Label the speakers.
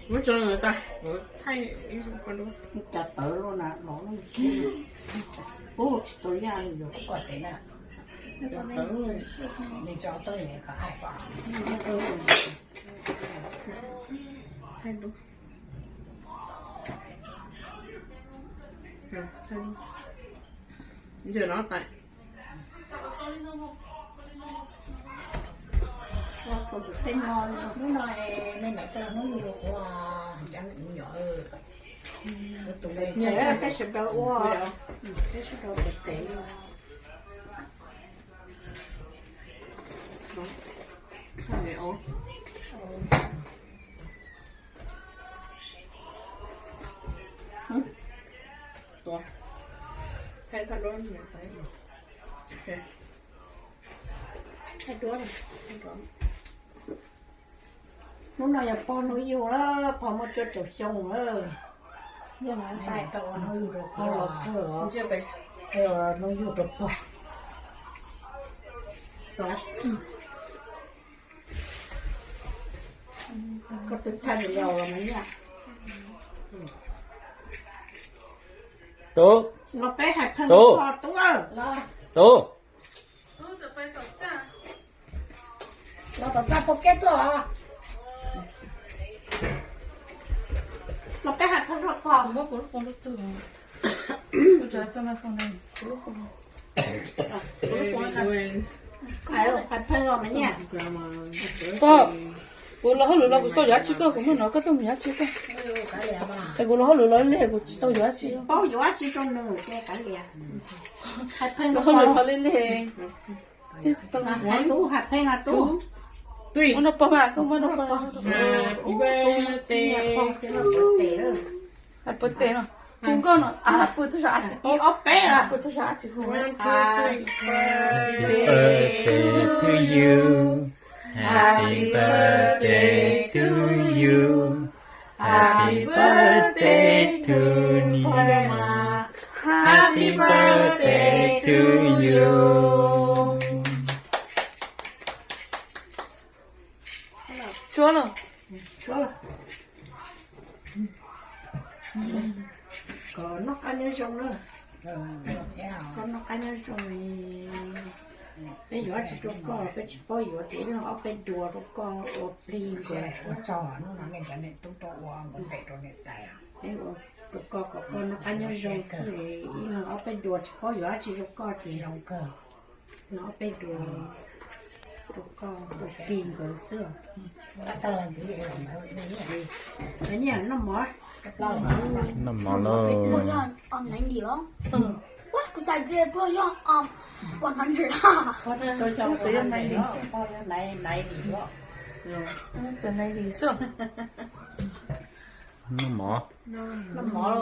Speaker 1: Muốn cho người ta thay con đúng
Speaker 2: chặt tớ luôn nè nó bố tôi ra rồi
Speaker 3: có quả thế nè
Speaker 2: chặt tớ rồi
Speaker 3: đi cho tôi để cả hai quả
Speaker 1: thay đúng rồi thay đi giờ nó tại
Speaker 2: cho tôi được tên ngon
Speaker 3: nó nói nên là cho nó nhiều quá chẳng nhỏ tụi này
Speaker 2: nhớ cái sự đâu quá cái sự đâu thực tế
Speaker 1: sao vậy ô to thay thật luôn nhỉ thấy ok
Speaker 2: cái đứa này nó nói là po nó yêu đó po một chút chút xong ơ nhưng mà
Speaker 3: này cậu nó nhiều được
Speaker 2: po là thở
Speaker 1: chưa về
Speaker 2: nó yêu được po
Speaker 1: rồi
Speaker 2: có thực thành nhiều rồi mấy nhá
Speaker 4: Tú,
Speaker 2: nó bé hạt phân
Speaker 4: Tú.
Speaker 2: po tú ơ
Speaker 4: Tú.
Speaker 3: nó có ra pocket thôi à
Speaker 2: nó bé hạt phân po
Speaker 5: Không có con lúc từ tôi trái phải mà phòng này
Speaker 1: rồi
Speaker 2: phải rồi hạt phân rồi mấy nhá
Speaker 5: có cô lo hết rồi tôi giá trị cơ cũng nó có trong giá trị cơ
Speaker 3: cái lẻ mà
Speaker 5: cái cô lo hết rồi lên của tôi giá trị
Speaker 2: bao nhiêu chỉ trong nửa cái cả liền hạt phân
Speaker 5: nó
Speaker 2: nó
Speaker 5: hết
Speaker 2: po
Speaker 5: rồi lên lên thế tôi
Speaker 2: mà hạt tú hạt phân là tú
Speaker 1: tùy
Speaker 5: nó bao mà không bao nó bao
Speaker 1: happy birthday
Speaker 5: à bữa tết nó không có nó à bữa thứ sáu
Speaker 2: đi ốp bé là
Speaker 5: bữa thứ sáu chỉ không
Speaker 1: one two three
Speaker 4: Birthday to you. Happy birthday to you. Happy birthday to Nima. Happy birthday to you.
Speaker 5: chúa rồi
Speaker 2: chúa là có nó ăn như xong nữa có nó ăn như xong bây giờ chỉ chụp co bây giờ bây giờ thì nó ở bên đùa chụp co ở đi rồi
Speaker 3: nó cho nó là ngày này tôi to quá mình để cho này tài
Speaker 2: đấy rồi chụp co có con nó ăn như xong thì nó ở bên đùa chỉ bây giờ chỉ chụp co thì
Speaker 3: không cơ
Speaker 2: nó ở bên đùa chụp co chụp pin rồi xưa
Speaker 3: đã tao làm cái gì làm ở đây
Speaker 2: cái nhà nó mỏi
Speaker 4: Nằm mò lơ.
Speaker 6: Brilliant on 90 đó. What? Because I did brilliant on 100 ha.
Speaker 2: tôi cho
Speaker 5: Chỉ là này
Speaker 2: đó này thì đó
Speaker 5: giờ này thì sướng
Speaker 4: Nằm mò.
Speaker 2: nó mỏi